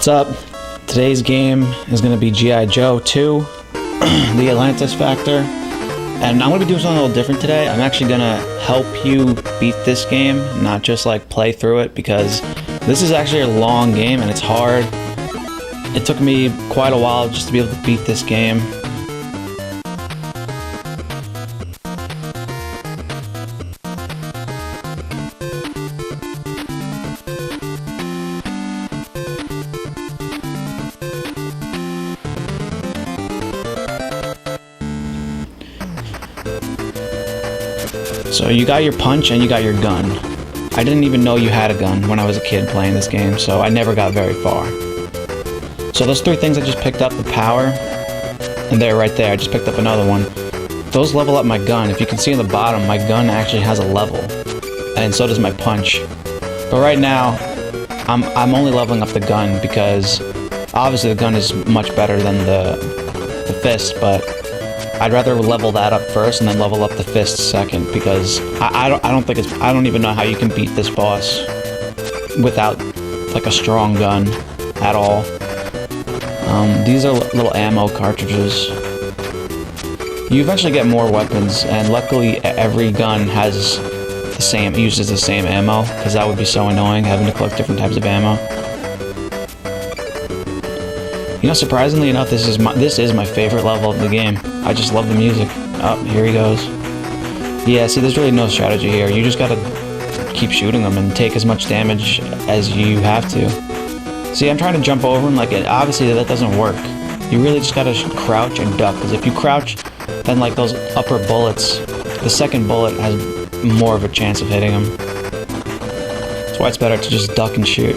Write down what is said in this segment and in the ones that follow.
What's up? Today's game is going to be G.I. Joe 2, the Atlantis Factor. And I'm going to be doing something a little different today. I'm actually going to help you beat this game, not just like play through it, because this is actually a long game and it's hard. It took me quite a while just to be able to beat this game. So you got your punch and you got your gun. I didn't even know you had a gun when I was a kid playing this game, so I never got very far. So those three things I just picked up, the power, and they're right there, I just picked up another one. Those level up my gun. If you can see on the bottom, my gun actually has a level, and so does my punch. But right now, I'm only leveling up the gun because obviously the gun is much better than the fist, but I'd rather level that up first and then level up the fist second, because I don't even know how you can beat this boss without like a strong gun at all. These are little ammo cartridges. You eventually get more weapons, and luckily every gun has uses the same ammo, because that would be so annoying having to collect different types of ammo. You know, surprisingly enough, this is my favorite level of the game. I just love the music. Oh, here he goes. Yeah, see, there's really no strategy here. You just gotta keep shooting them and take as much damage as you have to. See, I'm trying to jump over him, obviously that doesn't work. You really just gotta crouch and duck, because if you crouch, then like those upper bullets, the second bullet has more of a chance of hitting him. That's why it's better to just duck and shoot.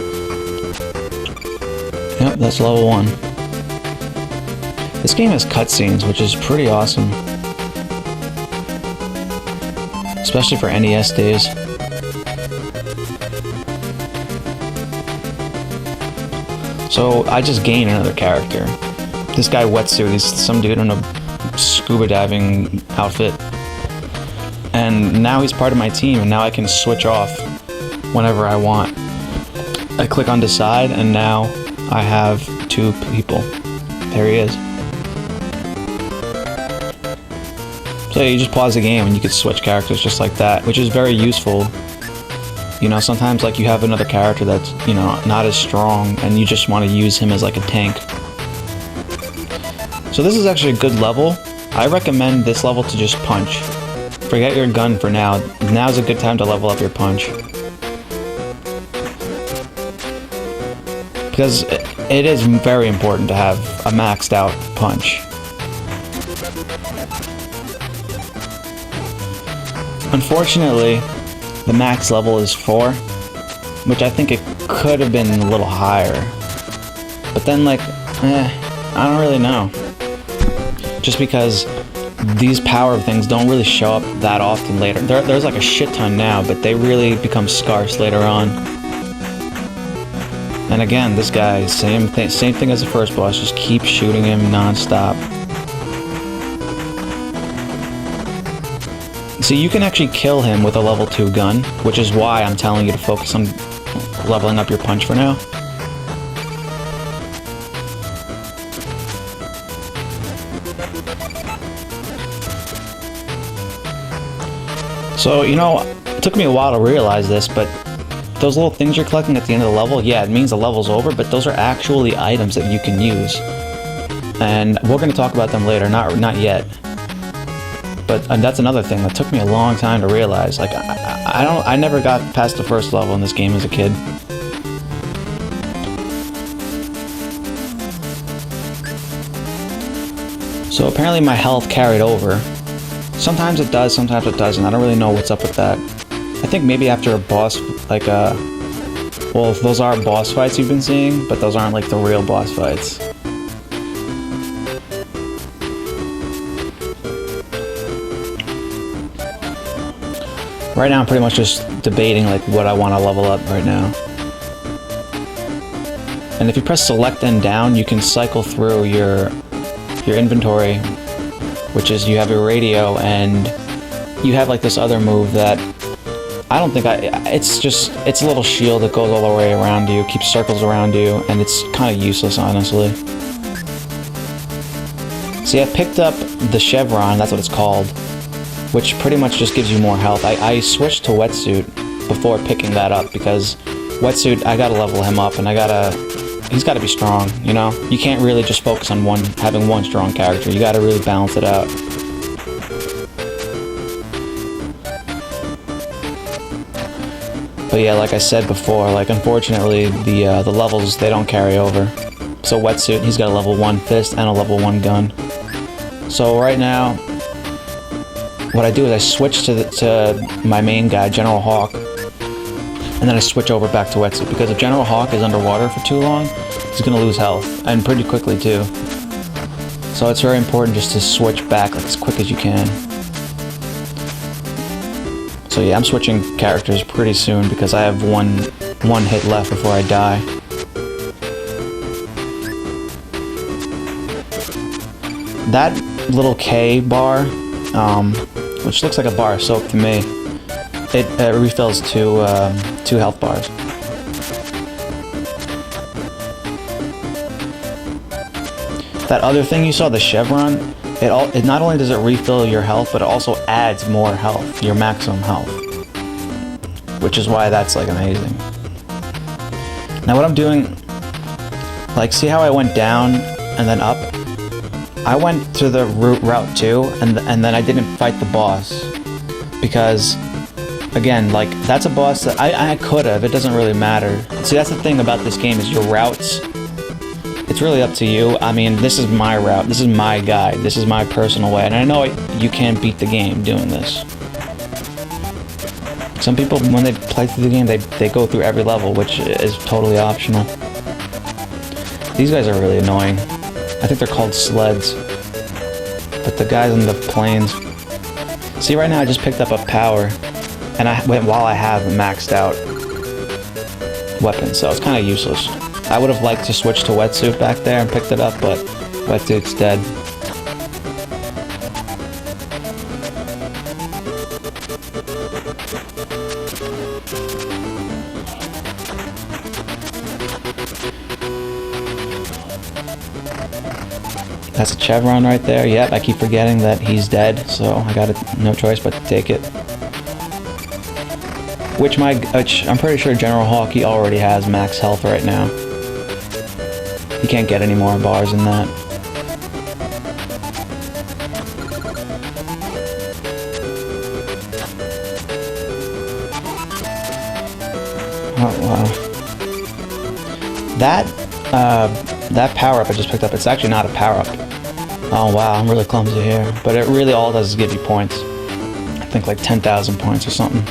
Yep, that's level 1. This game has cutscenes, which is pretty awesome. Especially for NES days. So, I just gained another character. This guy Wetsuit, he's some dude in a scuba diving outfit. And now he's part of my team, and now I can switch off whenever I want. I click on decide, and now I have 2 people. There he is. So you just pause the game and you can switch characters just like that, which is very useful. You know, sometimes like you have another character that's, you know, not as strong and you just want to use him as like a tank. So this is actually a good level. I recommend this level to just punch. Forget your gun for now. Now's a good time to level up your punch. Because it is very important to have a maxed out punch. Unfortunately, the max level is 4, which I think it could have been a little higher. But then like, I don't really know. Just because these power things don't really show up that often later. There's like a shit ton now, but they really become scarce later on. And again, this guy, same thing as the first boss, just keep shooting him non-stop. See, you can actually kill him with a level 2 gun, which is why I'm telling you to focus on leveling up your punch for now. So, you know, it took me a while to realize this, but those little things you're collecting at the end of the level, yeah, it means the level's over, but those are actually items that you can use. And we're going to talk about them later, not yet. But that's another thing that took me a long time to realize. Like, I never got past the first level in this game as a kid. So apparently my health carried over. Sometimes it does, sometimes it doesn't. I don't really know what's up with that. I think maybe after a boss, like well, those are boss fights you've been seeing, but those aren't like the real boss fights. Right now I'm pretty much just debating like what I want to level up right now. And if you press select and down, you can cycle through your inventory, which is you have your radio and you have like this other move that I don't think it's a little shield that goes all the way around you, keeps circles around you, and it's kind of useless, honestly. See, I picked up the chevron, that's what it's called, which pretty much just gives you more health. I switched to wetsuit before picking that up because wetsuit, I gotta level him up, and he's gotta be strong, you know? You can't really just focus on having one strong character. You gotta really balance it out. But yeah, like I said before, like unfortunately the levels, they don't carry over. So wetsuit, he's got a level 1 fist and a level 1 gun. So right now, what I do is I switch to my main guy, General Hawk, and then I switch over back to wetsuit, because if General Hawk is underwater for too long, he's gonna lose health, and pretty quickly too. So it's very important just to switch back like as quick as you can. So yeah, I'm switching characters pretty soon because I have one hit left before I die. That little K bar, which looks like a bar of soap to me, it refills two health bars. That other thing you saw, the chevron, it not only does it refill your health, but it also adds more health, your maximum health, which is why that's like amazing. Now what I'm doing, like, see how I went down and then up? I went to the route 2, and then I didn't fight the boss, because, again, like, that's a boss that I could have, it doesn't really matter. See, that's the thing about this game, is your routes, it's really up to you. I mean, this is my route, this is my guide, this is my personal way, and I know you can't beat the game doing this. Some people, when they play through the game, they go through every level, which is totally optional. These guys are really annoying. I think they're called sleds. But the guys in the planes... See, right now I just picked up a power, and while I have a maxed out weapon, so it's kind of useless. I would have liked to switch to wetsuit back there and picked it up, but wetsuit's dead. That's a chevron right there. Yep, I keep forgetting that he's dead, so I got no choice but to take it. Which I'm pretty sure General Hawk, he already has max health right now. He can't get any more bars than that. Oh wow. That power-up I just picked up, it's actually not a power-up. Oh wow, I'm really clumsy here. But it really all it does is give you points. I think like 10,000 points or something.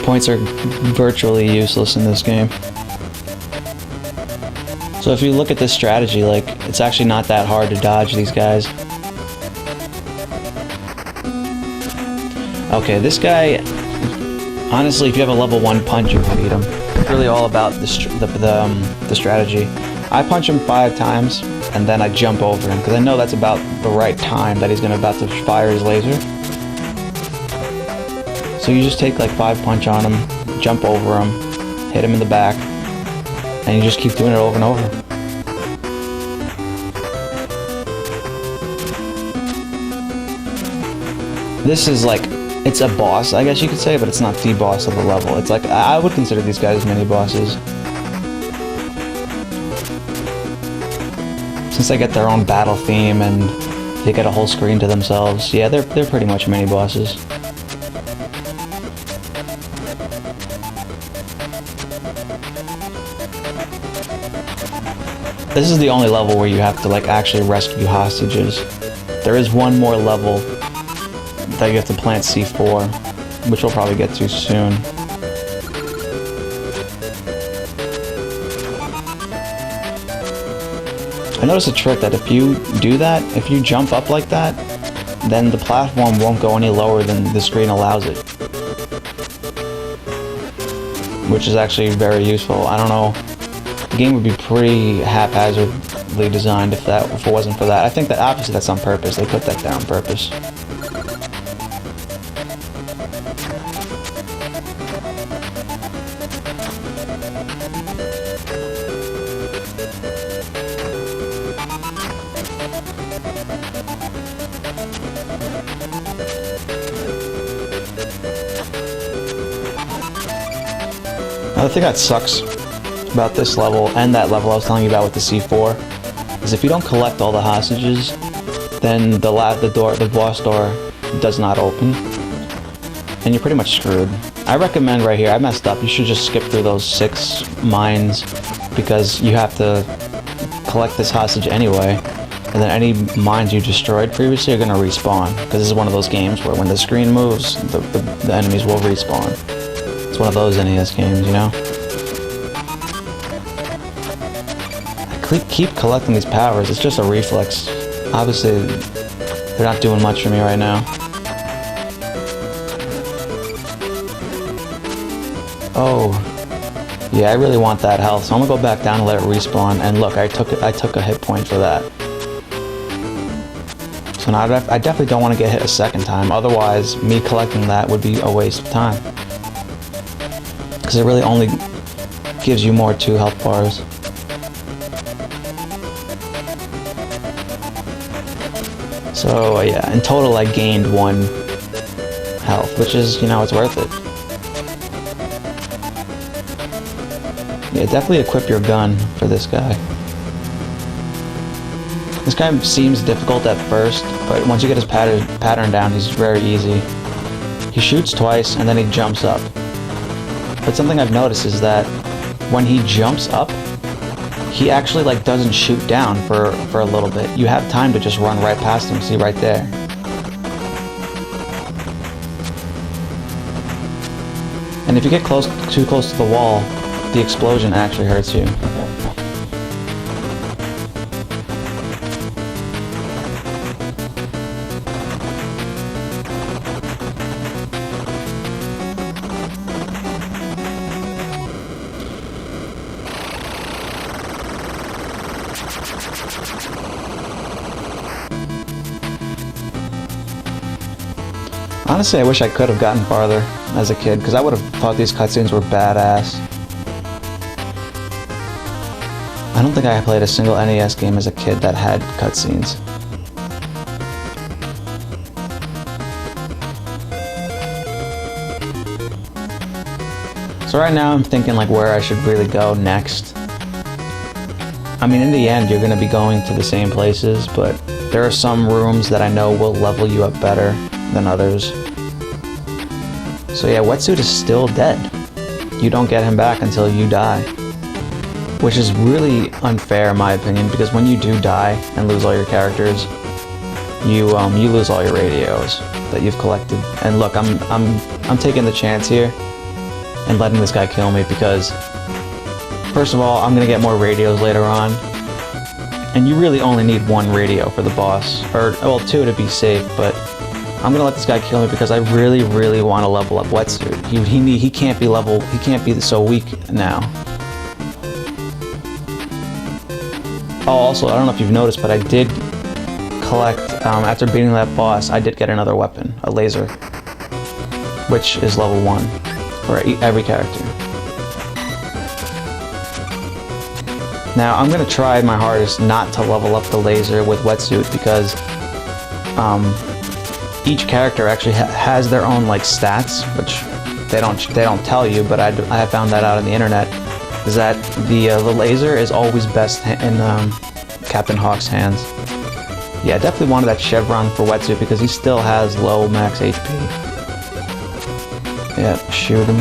Points are virtually useless in this game. So if you look at this strategy, like, it's actually not that hard to dodge these guys. Okay, this guy, honestly, if you have a level 1 punch, you can beat him. It's really all about the strategy. I punch him 5 times, and then I jump over him, because I know that's about the right time that he's about to fire his laser. So you just take like 5 punch on him, jump over him, hit him in the back, and you just keep doing it over and over. This is like, it's a boss, I guess you could say, but it's not the boss of the level. It's like, I would consider these guys mini bosses. Since they get their own battle theme and they get a whole screen to themselves, yeah, they're pretty much mini bosses. This is the only level where you have to like actually rescue hostages. There is one more level that you have to plant C4, which we'll probably get to soon. I noticed a trick that if you do that, if you jump up like that, then the platform won't go any lower than the screen allows it. Which is actually very useful. I don't know, the game would be pretty haphazardly designed if it wasn't for that. I think that obviously that's on purpose, they put that there on purpose. Now, the thing that sucks about this level and that level I was telling you about with the C4 is if you don't collect all the hostages, then the boss door does not open, and you're pretty much screwed. I recommend right here, I messed up, you should just skip through those 6 mines, because you have to collect this hostage anyway, and then any mines you destroyed previously are going to respawn, because this is one of those games where when the screen moves, the enemies will respawn. It's one of those NES games, you know? I keep collecting these powers, it's just a reflex. Obviously, they're not doing much for me right now. Oh, yeah, I really want that health, so I'm gonna go back down and let it respawn. And look, I took a hit point for that. So now I definitely don't want to get hit a second time. Otherwise, me collecting that would be a waste of time, because it really only gives you more 2 health bars. So yeah, in total I gained 1 health, which is, you know, it's worth it. Yeah, definitely equip your gun for this guy. This guy seems difficult at first, but once you get his pattern down, he's very easy. He shoots twice and then he jumps up. But something I've noticed is that when he jumps up, he actually like doesn't shoot down for a little bit. You have time to just run right past him. See right there. And if you get too close to the wall, the explosion actually hurts you. Honestly, I wish I could have gotten farther as a kid, because I would have thought these cutscenes were badass. I don't think I played a single NES game as a kid that had cutscenes. So right now I'm thinking like where I should really go next. I mean, in the end, you're going to be going to the same places, but there are some rooms that I know will level you up better than others. So yeah, Wetsuit is still dead. You don't get him back until you die. Which is really unfair in my opinion, because when you do die and lose all your characters, you lose all your radios that you've collected. And look, I'm taking the chance here and letting this guy kill me, because first of all, I'm gonna get more radios later on. And you really only need 1 radio for the boss, or well, 2 to be safe, but I'm gonna let this guy kill me because I really, really want to level up Wetsuit. He can't be he can't be so weak now. Oh, also, I don't know if you've noticed, but I did collect, after beating that boss, I did get another weapon, a laser, which is level 1 for every character. Now, I'm gonna try my hardest not to level up the laser with Wetsuit, because each character actually has their own like stats, which they don't tell you, but I found that out on the internet. Is that the laser is always best in Captain Hawk's hands. Yeah, I definitely wanted that chevron for Wetsuit because he still has low max HP. Yeah, shoot him.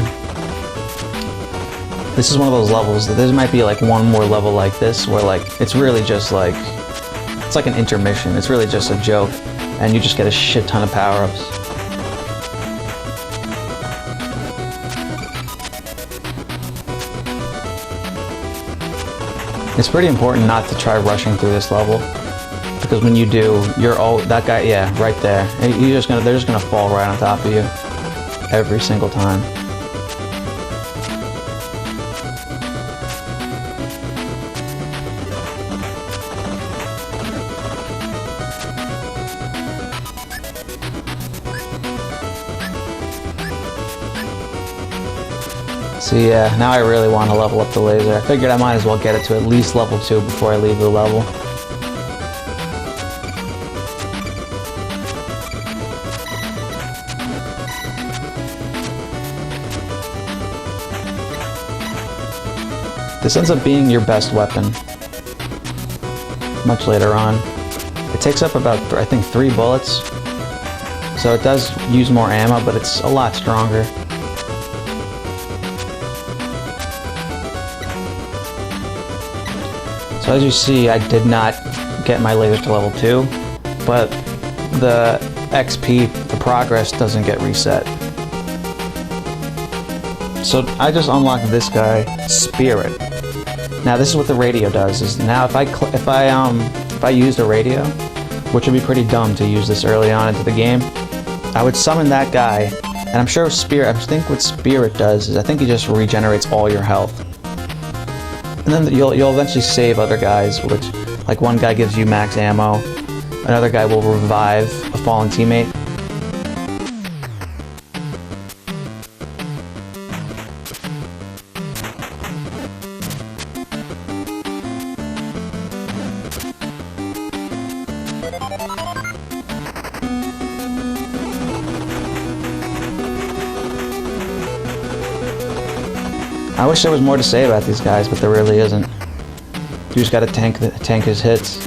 This is one of those levels that there might be like one more level like this where like it's really just like it's like an intermission. It's really just a joke. And you just get a shit ton of power-ups. It's pretty important not to try rushing through this level, because when you do, that guy, yeah, right there. They're just gonna fall right on top of you every single time. So yeah, now I really want to level up the laser. I figured I might as well get it to at least level 2 before I leave the level. This ends up being your best weapon much later on. It takes up about, I think, 3 bullets. So it does use more ammo, but it's a lot stronger. So as you see, I did not get my laser to level 2, but the XP, the progress, doesn't get reset. So I just unlocked this guy, Spirit. Now this is what the radio does. Is now if I used a radio, which would be pretty dumb to use this early on into the game, I would summon that guy, and I'm sure Spirit. I think what Spirit does is I think he just regenerates all your health, and then you'll eventually save other guys. Which, like, one guy gives you max ammo, another guy will revive a fallen teammate. I wish there was more to say about these guys, but there really isn't. You just gotta tank his hits.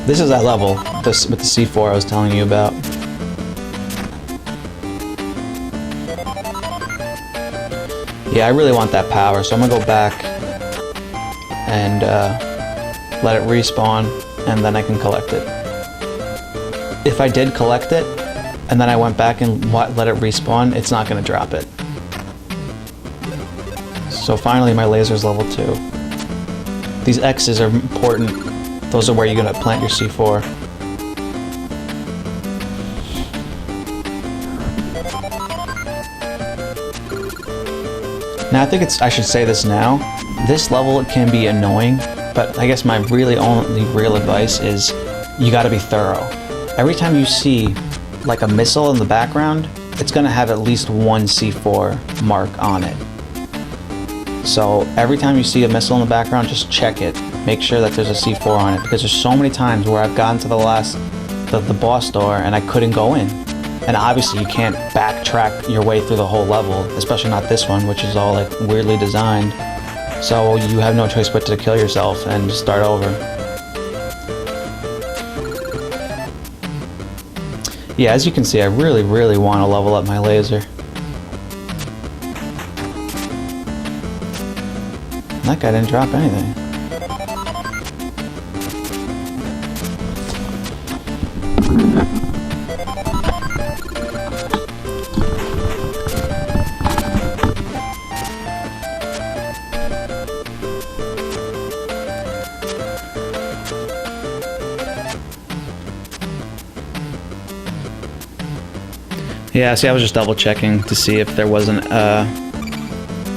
This is that level with the C4 I was telling you about. Yeah, I really want that power, so I'm gonna go back and let it respawn, and then I can collect it. If I did collect it, and then I went back and let it respawn, it's not going to drop it. So finally my laser's level 2. These X's are important. Those are where you're going to plant your C4. Now I should say this now. This level can be annoying, but I guess my really only real advice is you got to be thorough. Every time you see like a missile in the background, it's going to have at least one C4 mark on it. So every time you see a missile in the background, just check it. Make sure that there's a C4 on it, because there's so many times where I've gotten to the boss door and I couldn't go in. And obviously you can't backtrack your way through the whole level, especially not this one, which is all like weirdly designed. So you have no choice but to kill yourself and just start over. Yeah, as you can see, I really, really want to level up my laser. That guy didn't drop anything. Yeah, see, I was just double checking to see if there wasn't a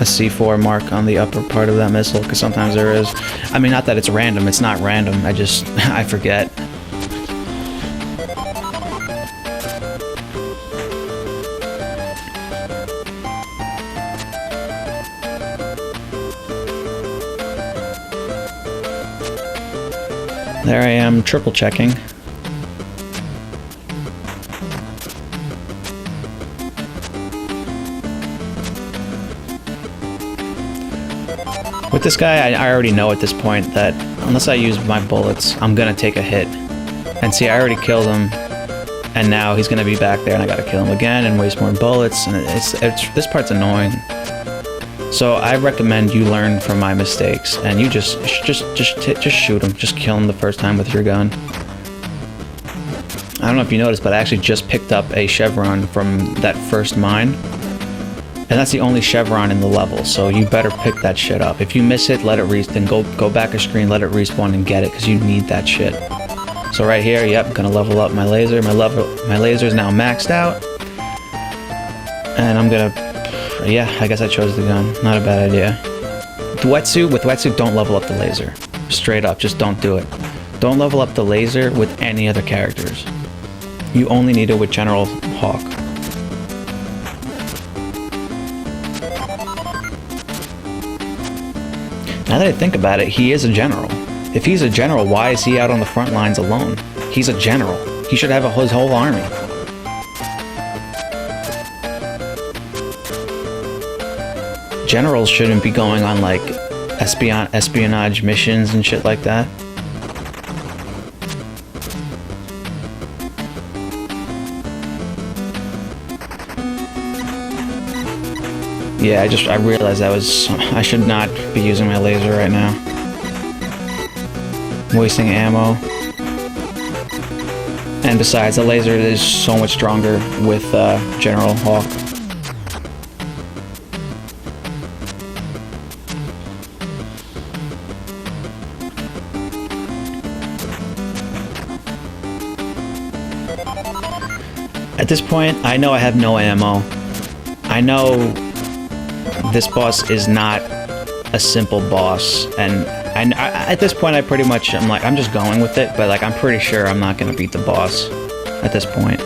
C4 mark on the upper part of that missile, because sometimes there is. I mean, not that it's random, it's not random, I forget. There I am, triple checking. With this guy, I already know at this point that unless I use my bullets, I'm gonna take a hit. And see, I already killed him, and now he's gonna be back there, and I gotta kill him again and waste more bullets. And this part's annoying. So I recommend you learn from my mistakes, and you just shoot him, just kill him the first time with your gun. I don't know if you noticed, but I actually just picked up a chevron from that first mine. And that's the only chevron in the level, so you better pick that shit up. If you miss it, let it then go back a screen, let it respawn and get it, because you need that shit. So right here, yep, gonna level up my laser. My laser is now maxed out. And I'm gonna, yeah, I guess I chose the gun. Not a bad idea. With wetsuit, don't level up the laser. Straight up, just don't do it. Don't level up the laser with any other characters. You only need it with General Hawk. Now that I think about it, he is a general. If he's a general, why is he out on the front lines alone? He's a general. He should have his whole army. generals shouldn't be going on like espionage missions and shit like that. Yeah, I realized I should not be using my laser right now. I'm wasting ammo. And besides, the laser is so much stronger with General Hawk. At this point, I know I have no ammo. I know this boss is not a simple boss, and at this point I'm just going with it, but like I'm pretty sure I'm not gonna beat the boss at this point.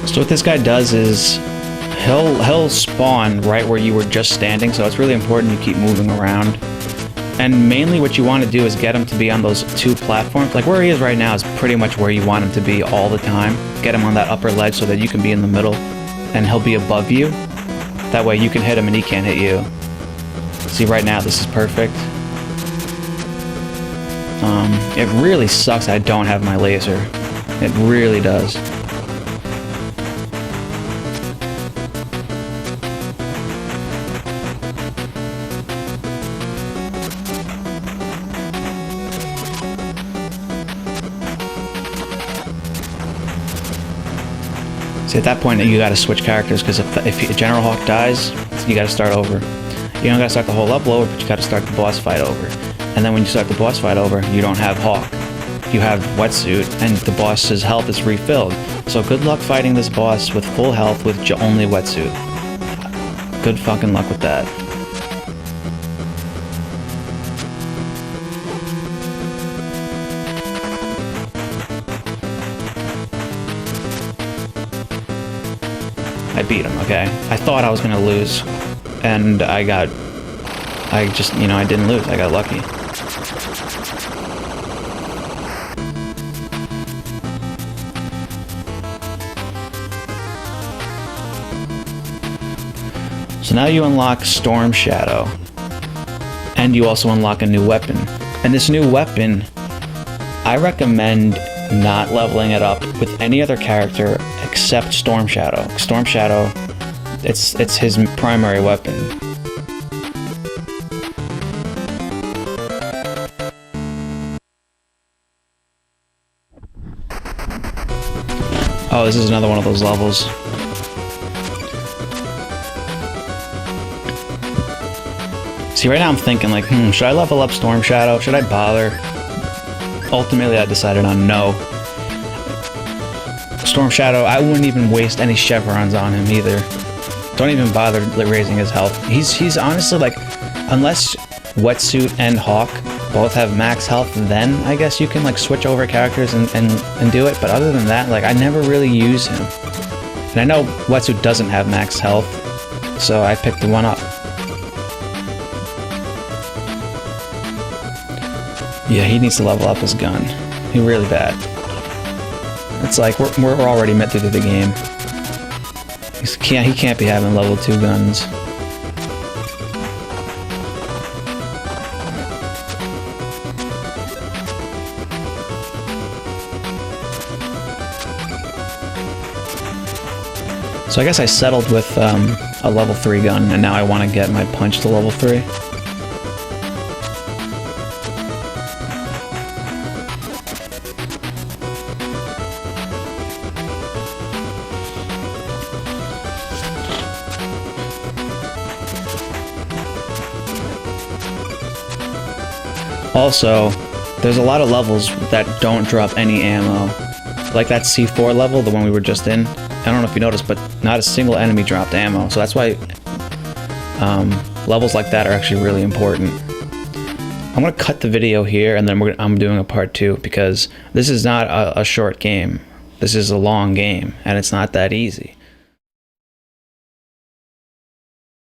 So what this guy does is he'll spawn right where you were just standing, so it's really important you keep moving around. And mainly what you want to do is get him to be on those two platforms. Like where he is right now is pretty much where you want him to be all the time. Get him on that upper ledge so that you can be in the middle and he'll be above you. That way you can hit him and he can't hit you. See, right now this is perfect. It really sucks I don't have my laser. It really does. See, at that point, you gotta switch characters, because if General Hawk dies, you gotta start over. You don't gotta start the whole level over, but you gotta start the boss fight over. And then when you start the boss fight over, you don't have Hawk. You have Wetsuit, and the boss's health is refilled. So good luck fighting this boss with full health with only Wetsuit. Good fucking luck with that. I beat him, okay? I thought I was gonna lose, and I didn't lose, I got lucky. So now you unlock Storm Shadow, and you also unlock a new weapon. And this new weapon, I recommend not leveling it up with any other character except Storm Shadow. Storm Shadow, it's his primary weapon. Oh, this is another one of those levels. See, right now I'm thinking like, should I level up Storm Shadow? Should I bother? Ultimately, I decided on no. Storm Shadow, I wouldn't even waste any chevrons on him either. Don't even bother raising his health. He's honestly like, unless Wetsuit and Hawk both have max health, then I guess you can like switch over characters and do it. But other than that, like I never really use him. And I know Wetsuit doesn't have max health, so I picked the one up. Yeah, he needs to level up his gun. He really bad. It's like we're already met through the game. He can't be having level 2 guns. So I guess I settled with a level 3 gun, and now I want to get my punch to level 3. Also, there's a lot of levels that don't drop any ammo. Like that C4 level, the one we were just in. I don't know if you noticed, but not a single enemy dropped ammo. So that's why levels like that are actually really important. I'm gonna cut the video here, and then I'm doing a part 2, because this is not a short game. This is a long game, and it's not that easy.